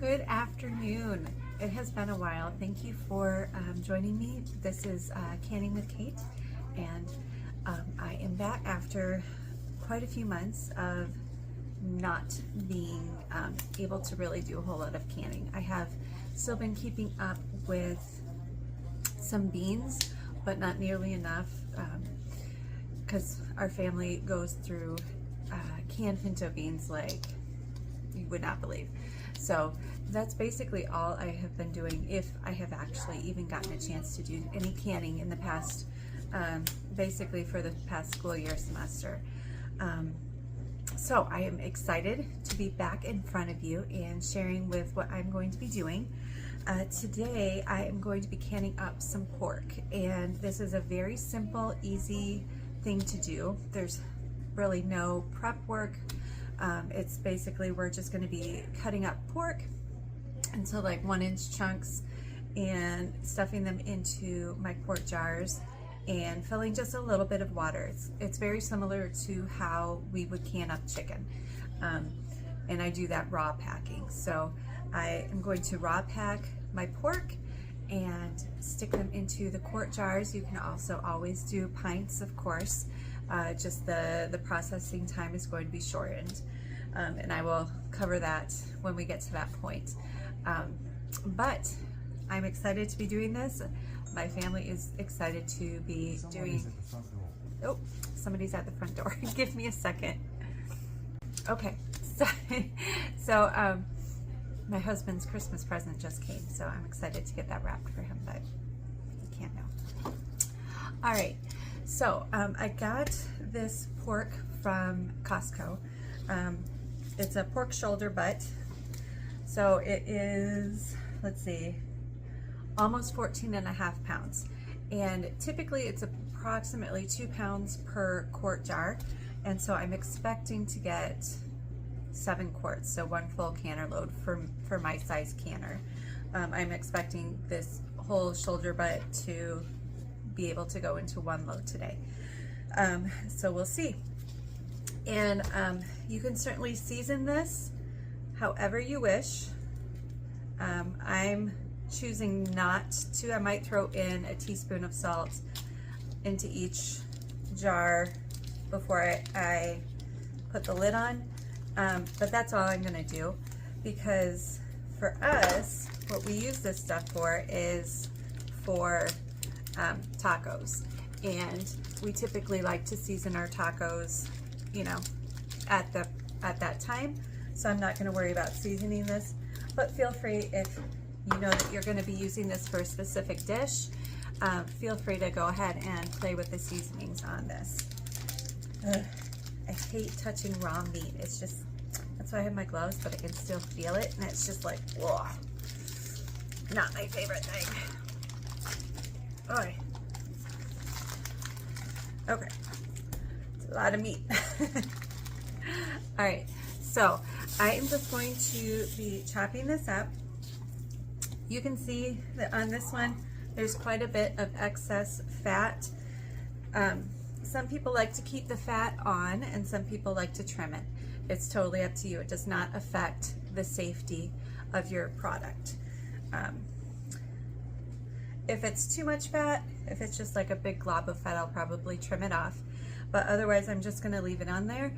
Good afternoon. It has been a while. Thank you for joining me. This is Canning with Kate, and I am back after quite a few months of not being able to really do a whole lot of canning. I have still been keeping up with some beans, but not nearly enough because our family goes through canned pinto beans like you would not believe. So that's basically all I have been doing, if I have actually even gotten a chance to do any canning in the past, basically for the past school year semester. So I am excited to be back in front of you and sharing with what I'm going to be doing. Today I am going to be canning up some pork, and this is a very simple, easy thing to do. There's really no prep work. It's basically, we're just going to be cutting up pork into like 1-inch chunks and stuffing them into my quart jars and filling just a little bit of water. It's very similar to how we would can up chicken, and I do that raw packing. So I am going to raw pack my pork and stick them into the quart jars. You can also always do pints, of course. Just the processing time is going to be shortened, and I will cover that when we get to that point. But I'm excited to be doing this. My family is excited to be doing. Oh, somebody's at the front door. Give me a second. Okay, so my husband's Christmas present just came, so I'm excited to get that wrapped for him, but he can't know. All right. So I got this pork from Costco. It's a pork shoulder butt. So it is, let's see, almost 14.5 pounds. And typically it's approximately 2 pounds per quart jar. And so I'm expecting to get 7 quarts, so 1 full canner load for my size canner. I'm expecting this whole shoulder butt to be able to go into 1 load today. So we'll see. And you can certainly season this however you wish. I'm choosing not to. I might throw in a teaspoon of salt into each jar before I put the lid on. But that's all I'm gonna do, because for us, what we use this stuff for is for tacos, and we typically like to season our tacos, you know, at that time. So I'm not going to worry about seasoning this, but feel free, if you know that you're going to be using this for a specific dish, feel free to go ahead and play with the seasonings on this. I hate touching raw meat. It's just, that's why I have my gloves, but I can still feel it, and it's just like, whoa, not my favorite thing. All right. Okay, it's a lot of meat. All right, so I am just going to be chopping this up. You can see that on this one, there's quite a bit of excess fat. Some people like to keep the fat on, and some people like to trim it. It's totally up to you. It does not affect the safety of your product. If it's too much fat, if it's just like a big glob of fat, I'll probably trim it off. But otherwise, I'm just gonna leave it on there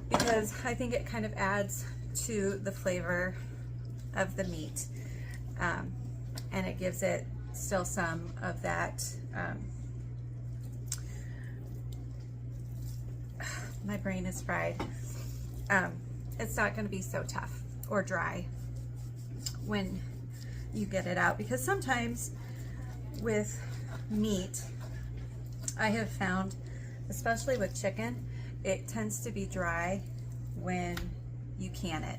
because I think it kind of adds to the flavor of the meat. And it gives it still some of that, my brain is fried. It's not gonna be so tough or dry when you get it out, because sometimes with meat, I have found, especially with chicken, it tends to be dry when you can it,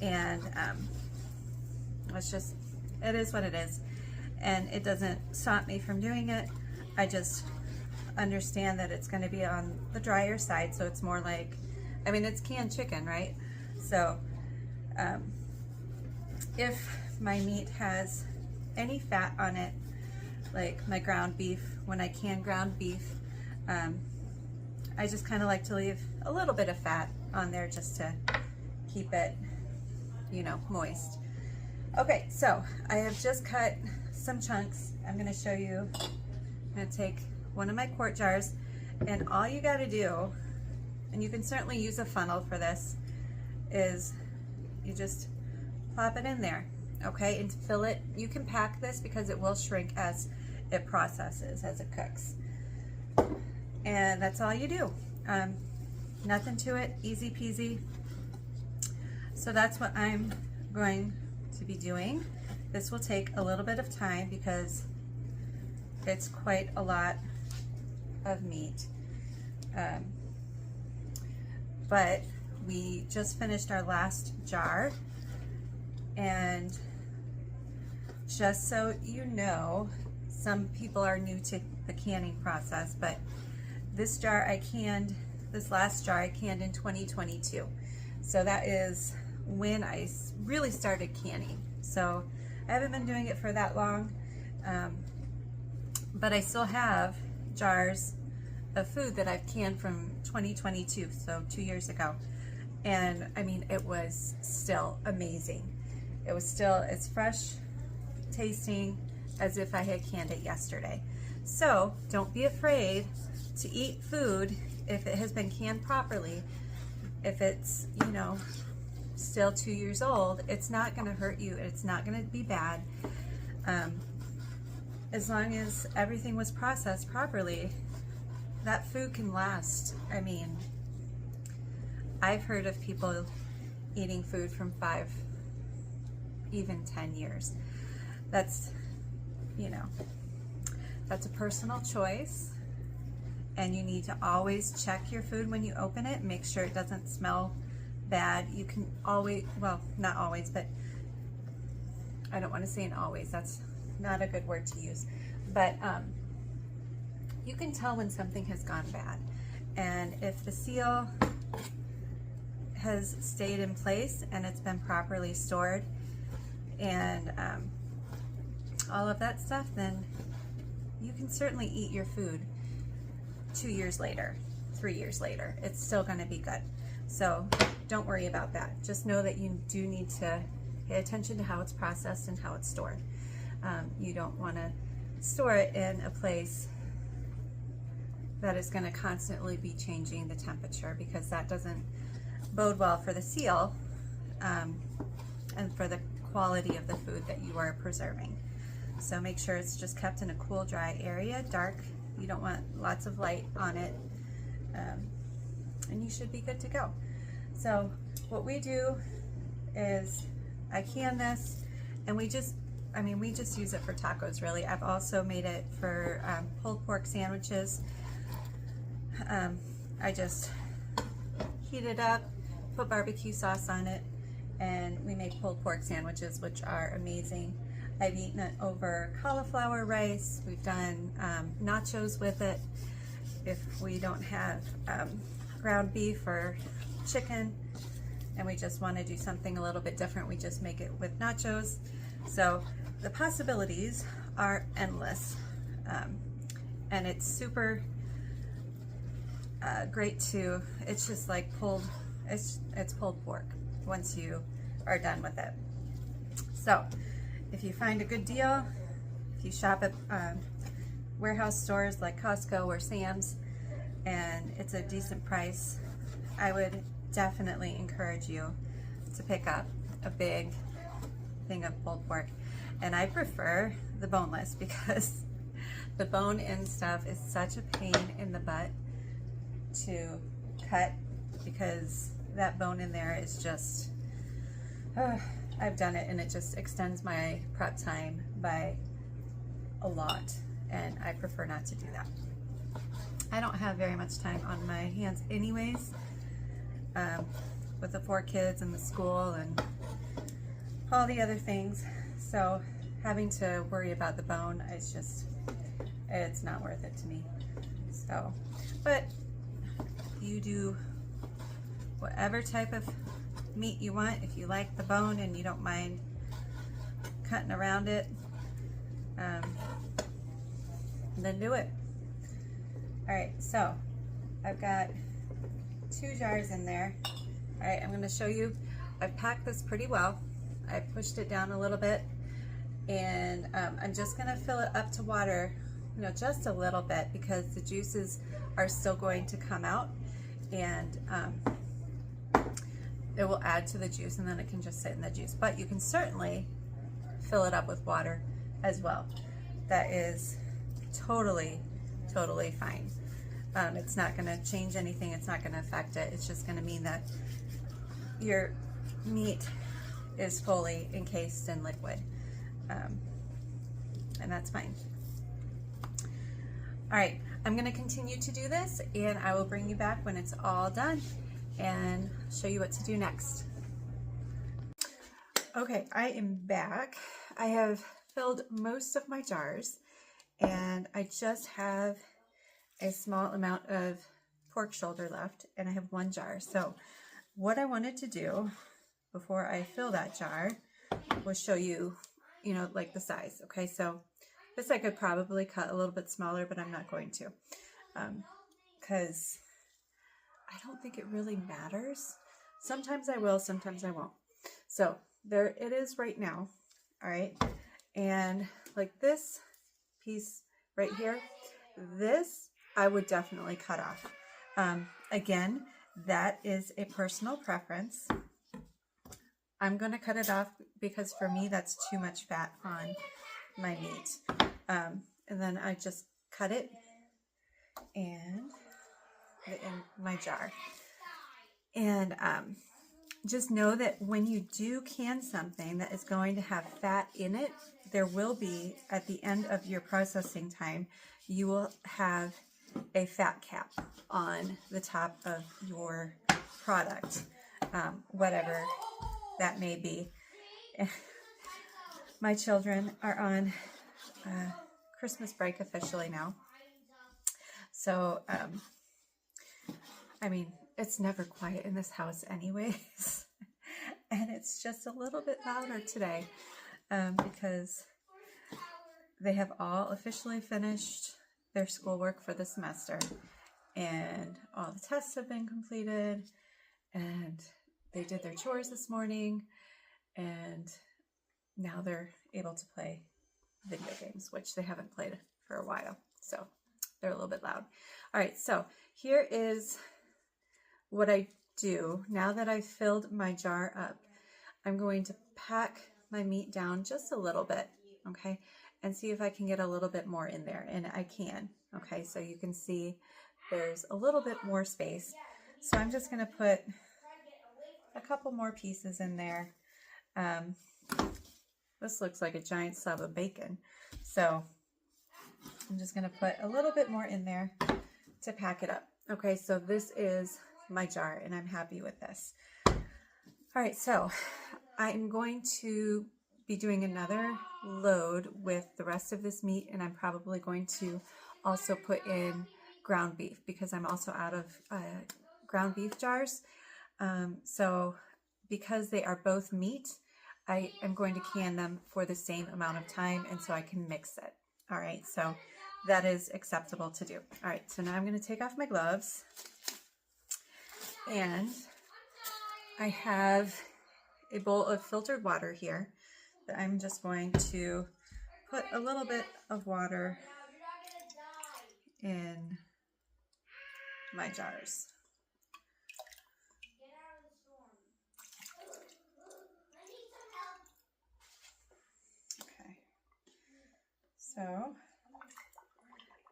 and it's just, it is what it is, and it doesn't stop me from doing it. I just understand that it's going to be on the drier side, so it's more like, I mean, it's canned chicken, right? So if my meat has any fat on it, like my ground beef, when I can ground beef, I just kind of like to leave a little bit of fat on there just to keep it, you know, moist. Okay, so I have just cut some chunks. I'm gonna show you. I'm gonna take one of my quart jars, and all you gotta do, and you can certainly use a funnel for this, is you just plop it in there, okay, and fill it. You can pack this because it will shrink as it processes, as it cooks. And that's all you do. Nothing to it, easy peasy. So that's what I'm going to be doing. This will take a little bit of time because it's quite a lot of meat. But we just finished our last jar, and just so you know, some people are new to the canning process, but this last jar I canned in 2022. So that is when I really started canning. So I haven't been doing it for that long, but I still have jars of food that I've canned from 2022, so 2 years ago. And I mean, it was still amazing. It was still as fresh tasting as if I had canned it yesterday. So don't be afraid to eat food if it has been canned properly. If it's, you know, still 2 years old, it's not going to hurt you. It's not going to be bad. As long as everything was processed properly, that food can last. I mean, I've heard of people eating food from 5, even 10 years. That's, you know, that's a personal choice, and you need to always check your food when you open it. Make sure it doesn't smell bad. You can always, well, not always, but I don't want to say an always. That's not a good word to use. But you can tell when something has gone bad. And if the seal has stayed in place and it's been properly stored and all of that stuff, then you can certainly eat your food 2 years later, 3 years later. It's still going to be good. So don't worry about that. Just know that you do need to pay attention to how it's processed and how it's stored. You don't want to store it in a place that is going to constantly be changing the temperature, because that doesn't bode well for the seal and for the quality of the food that you are preserving. So make sure it's just kept in a cool, dry area, dark. You don't want lots of light on it, and you should be good to go. So what we do is I can this, and we just use it for tacos, really. I've also made it for pulled pork sandwiches. I just heat it up, put barbecue sauce on it, and we make pulled pork sandwiches, which are amazing. I've eaten it over cauliflower rice. We've done nachos with it. If we don't have ground beef or chicken and we just want to do something a little bit different, we just make it with nachos. So the possibilities are endless, and it's super great to, it's just like it's pulled pork once you are done with it. So if you find a good deal, if you shop at warehouse stores like Costco or Sam's and it's a decent price, I would definitely encourage you to pick up a big thing of pulled pork. And I prefer the boneless, because the bone-in stuff is such a pain in the butt to cut, because that bone in there is just, I've done it and it just extends my prep time by a lot, and I prefer not to do that. I don't have very much time on my hands anyways, with the 4 kids and the school and all the other things. So having to worry about the bone, it's not worth it to me. So, but you do whatever type of meat you want. If you like the bone and you don't mind cutting around it, then do it. All right, so I've got 2 jars in there. All right, I'm going to show you. I've packed this pretty well. I pushed it down a little bit, and I'm just gonna fill it up to water, just a little bit, because the juices are still going to come out, and it will add to the juice, and then it can just sit in the juice. But you can certainly fill it up with water as well. That is totally fine. It's not going to change anything. It's not going to affect it. It's just going to mean that your meat is fully encased in liquid, and that's fine. All right, I'm going to continue to do this, and I will bring you back when it's all done and show you what to do next. Okay, I am back. I have filled most of my jars, and I just have a small amount of pork shoulder left, and I have one jar. So what I wanted to do before I fill that jar was show you, like the size. Okay, so this I could probably cut a little bit smaller, but I'm not going to, because I don't think it really matters. Sometimes I will, sometimes I won't. So there it is right now. All right, and like this piece right here, this I would definitely cut off. Again, that is a personal preference. I'm going to cut it off because for me that's too much fat on my meat. And then I just cut it and put it in my jar. And just know that when you do can something that is going to have fat in it, there will be, at the end of your processing time, you will have a fat cap on the top of your product, whatever that may be. My children are on Christmas break officially now. So, I mean, it's never quiet in this house anyways. And it's just a little bit louder today because they have all officially finished their schoolwork for the semester, and all the tests have been completed, and they did their chores this morning, and now they're able to play video games, which they haven't played for a while, so they're a little bit loud. All right, so here is what I do. Now that I've filled my jar up, I'm going to pack my meat down just a little bit, okay, and see if I can get a little bit more in there, and I can, okay, so you can see there's a little bit more space. So I'm just going to put a couple more pieces in there. This looks like a giant slab of bacon, so I'm just going to put a little bit more in there to pack it up. Okay, so this is my jar, and I'm happy with this. All right, so I'm going to be doing another load with the rest of this meat, and I'm probably going to also put in ground beef because I'm also out of ground beef jars. So because they are both meat, I am going to can them for the same amount of time, and so I can mix it. All right, so that is acceptable to do. All right, so now I'm going to take off my gloves, and I have a bowl of filtered water here that I'm just going to put a little bit of water in my jars. Okay, so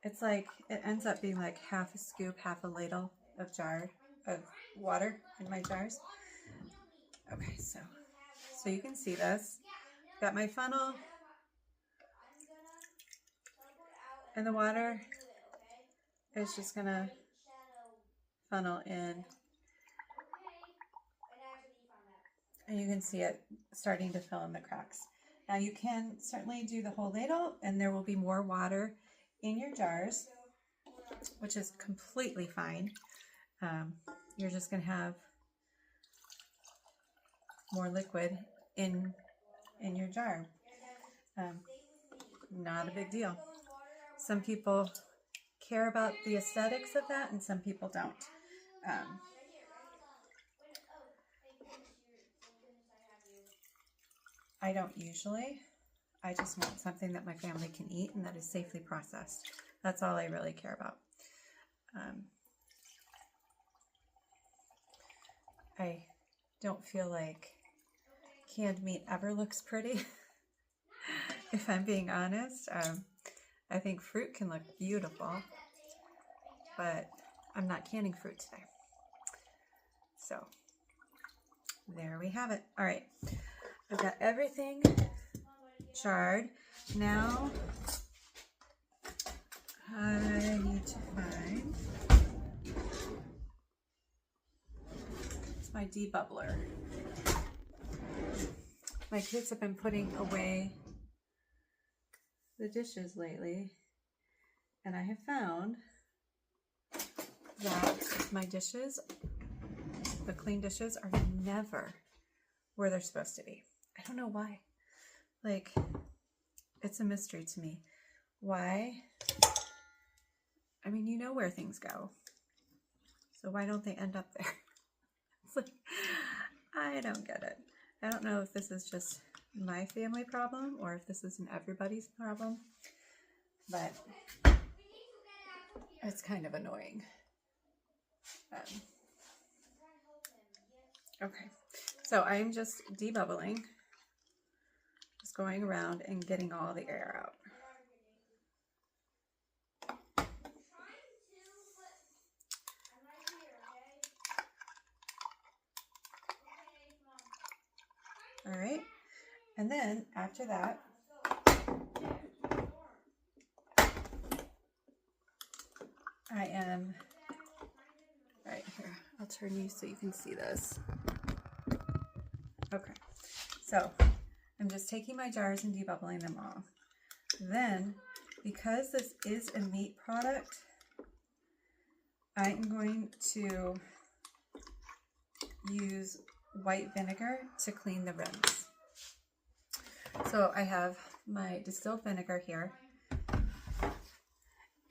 it's like, it ends up being like half a scoop, half a ladle of water in my jars. Okay, so you can see this. Got my funnel, and the water is just gonna funnel in, and you can see it starting to fill in the cracks. Now you can certainly do the whole ladle, and there will be more water in your jars, which is completely fine. You're just gonna have more liquid in your jar. Not a big deal. Some people care about the aesthetics of that, and some people don't. I don't usually. I just want something that my family can eat and that is safely processed. That's all I really care about. I don't feel like canned meat ever looks pretty, if I'm being honest. I think fruit can look beautiful, but I'm not canning fruit today. So there we have it. All right, I've got everything jarred. Now I need to find my debubbler. My kids have been putting away the dishes lately, and I have found that my dishes, the clean dishes, are never where they're supposed to be. I don't know why. Like, it's a mystery to me. Why? I mean, you know where things go. So why don't they end up there? It's like, I don't get it. I don't know if this is just my family problem or if this is an everybody's problem, but it's kind of annoying. Okay, so I'm just debubbling, just going around and getting all the air out. All right, and then after that, I am, right here, I'll turn you so you can see this. Okay, so I'm just taking my jars and debubbling them all. Then, because this is a meat product, I'm going to use white vinegar to clean the rims. So I have my distilled vinegar here,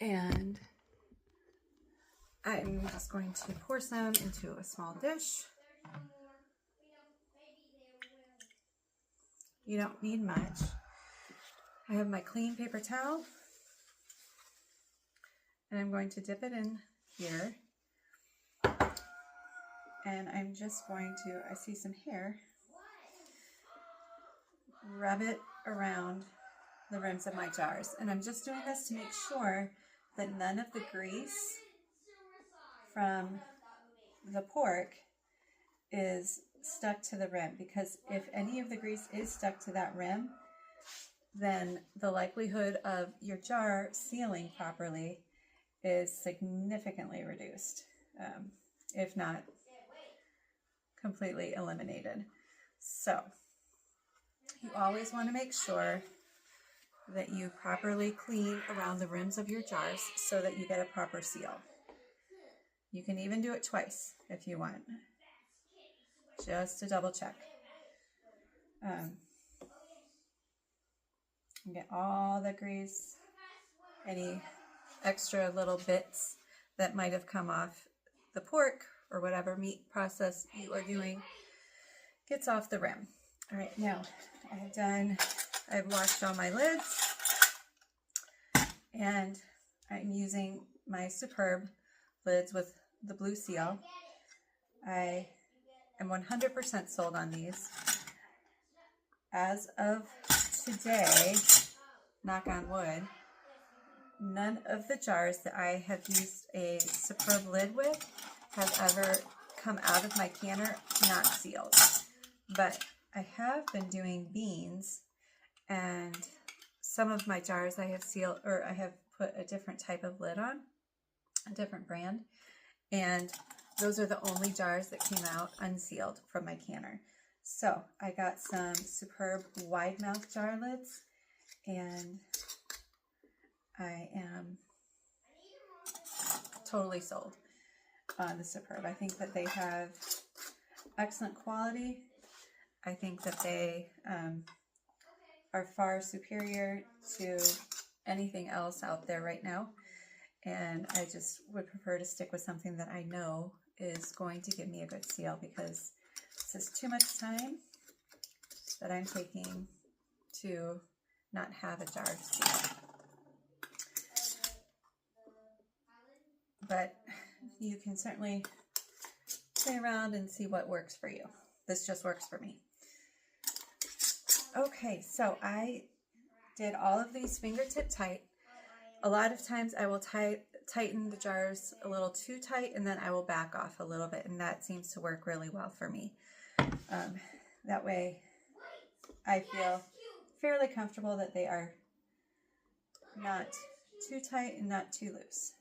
and I'm just going to pour some into a small dish. You don't need much. I have my clean paper towel, and I'm going to dip it in here. And I'm just going to, I see some hair, rub it around the rims of my jars. And I'm just doing this to make sure that none of the grease from the pork is stuck to the rim, because if any of the grease is stuck to that rim, then the likelihood of your jar sealing properly is significantly reduced, if not completely eliminated. So you always want to make sure that you properly clean around the rims of your jars so that you get a proper seal. You can even do it twice if you want, just to double check. And get all the grease, any extra little bits that might have come off the pork or whatever meat process you are doing gets off the rim. All right, now I've washed all my lids, and I'm using my Superb lids with the blue seal. I am 100% sold on these. As of today, knock on wood, none of the jars that I have used a Superb lid with have ever come out of my canner not sealed. But I have been doing beans, and some of my jars I have sealed, or I have put a different type of lid on, a different brand, and those are the only jars that came out unsealed from my canner. So I got some Superb wide mouth jar lids, and I am totally sold on the Superb. I think that they have excellent quality. I think that they are far superior to anything else out there right now. And I just would prefer to stick with something that I know is going to give me a good seal, because this is too much time that I'm taking to not have a jar seal. But you can certainly play around and see what works for you. This just works for me. Okay, so I did all of these fingertip tight. A lot of times I will tighten the jars a little too tight, and then I will back off a little bit, and that seems to work really well for me. That way I feel fairly comfortable that they are not too tight and not too loose,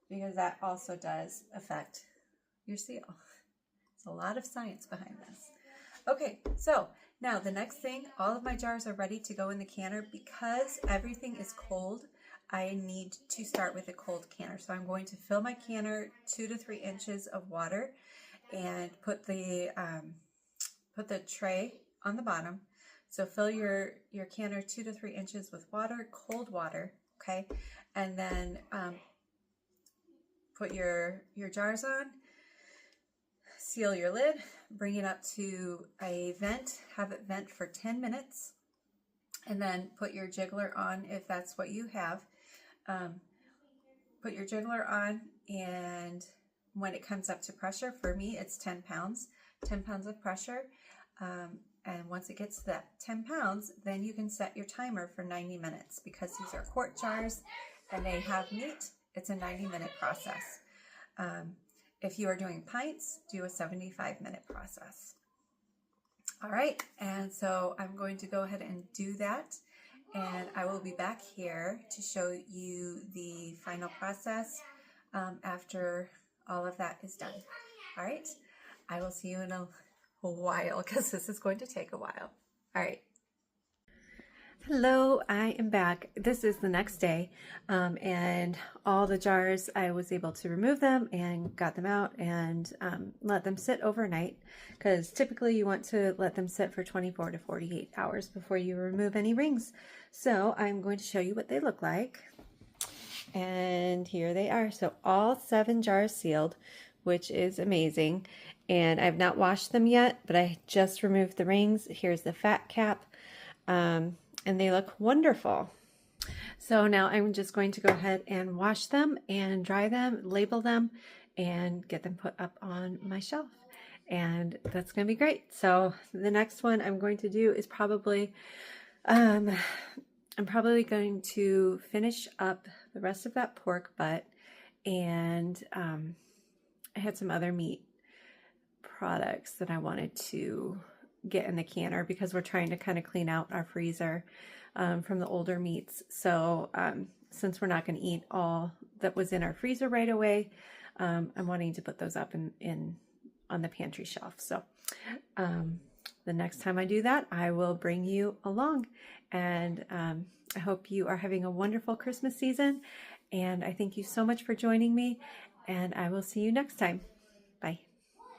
because that also does affect your seal. There's a lot of science behind this. Okay, so now the next thing, all of my jars are ready to go in the canner. Because everything is cold, I need to start with a cold canner. So I'm going to fill my canner 2 to 3 inches of water and put the tray on the bottom. So fill your canner 2 to 3 inches with water, cold water, okay? And then put your jars on, seal your lid, bring it up to a vent, have it vent for 10 minutes, and then put your jiggler on if that's what you have. Put your jiggler on, and when it comes up to pressure, for me it's 10 pounds of pressure. And once it gets to that 10 pounds, then you can set your timer for 90 minutes. Because these are quart jars and they have meat, it's a 90-minute process. If you are doing pints, do a 75-minute process. All right, and so I'm going to go ahead and do that, and I will be back here to show you the final process after all of that is done. All right, I will see you in a while, because this is going to take a while. All right. Hello, I am back. This is the next day, and all the jars, I was able to remove them and got them out and let them sit overnight, because typically you want to let them sit for 24 to 48 hours before you remove any rings. So I'm going to show you what they look like, and here they are. So all 7 jars sealed, which is amazing, and I've not washed them yet, but I just removed the rings. Here's the fat cap. And they look wonderful. So now I'm just going to go ahead and wash them and dry them, label them, and get them put up on my shelf. And that's going to be great. So the next one I'm going to do is probably, I'm probably going to finish up the rest of that pork butt, and I had some other meat products that I wanted to get in the canner, because we're trying to kind of clean out our freezer from the older meats. So since we're not going to eat all that was in our freezer right away, I'm wanting to put those up on the pantry shelf. So the next time I do that, I will bring you along, and I hope you are having a wonderful Christmas season, and I thank you so much for joining me, and I will see you next time. Bye.